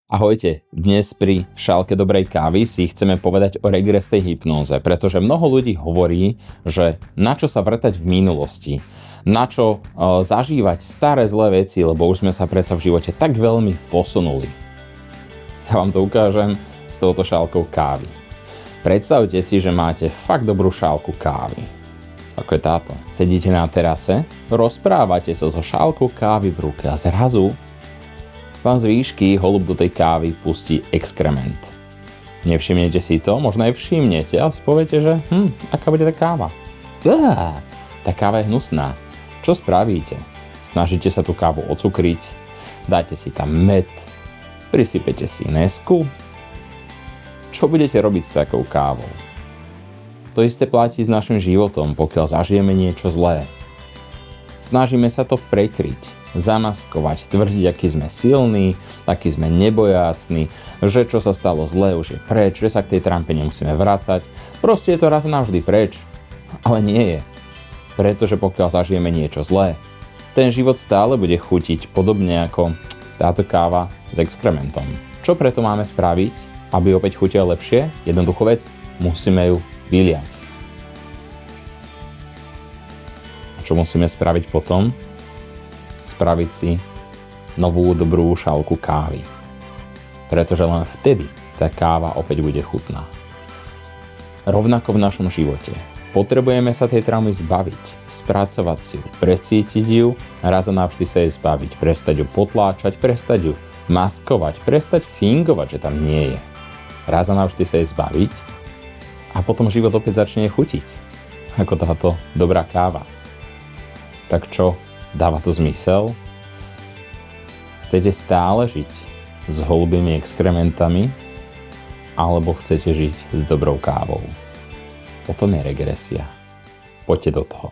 Ahojte, dnes pri šálke dobrej kávy si chceme povedať o regresnej hypnóze, pretože mnoho ľudí hovorí, že na čo sa vrtať v minulosti, na čo zažívať staré zlé veci, lebo už sme sa predsa v živote tak veľmi posunuli. Ja vám to ukážem s touto šálkou kávy. Predstavte si, že máte fakt dobrú šálku kávy. Ako je táto. Sedíte na terase, rozprávate sa so šálkou kávy v ruke a zrazu vám z výšky holub do tej kávy pustí exkrement. Nevšimnete si to? Možno aj všimnete a si poviete, že aká bude tá káva? Tá káva je hnusná. Čo spravíte? Snažíte sa tú kávu ocukriť, dáte si tam med, prisypete si nesku. Čo budete robiť s takou kávou? To isté platí s našim životom, pokiaľ zažijeme niečo zlé. Snažíme sa to prekryť, zamaskovať, tvrdiť, aký sme silní, aký sme nebojácni, že čo sa stalo zlé už je preč, že sa k tej trampe nemusíme vracať. Proste je to raz navždy preč. Ale nie je. Pretože pokiaľ zažijeme niečo zlé, ten život stále bude chutiť podobne ako táto káva s exkrementom. Čo preto máme spraviť, aby opäť chutila lepšie? Jednoduchú vec, musíme ju vyliať. A čo musíme spraviť potom? Spraviť si novú dobrú šálku kávy. Pretože len vtedy tá káva opäť bude chutná. Rovnako v našom živote. Potrebujeme sa tej traumy zbaviť, spracovať si ju, precítiť ju a raz a navždy sa jej zbaviť. Prestať ju potláčať, prestať ju maskovať, prestať fingovať, že tam nie je. Raz a navždy sa jej zbaviť a potom život opäť začne chutiť. Ako táto dobrá káva. Tak čo? Dáva to zmysel? Chcete stále žiť s holubými exkrementami? Alebo chcete žiť s dobrou kávou? O tom je regresia. Poďte do toho.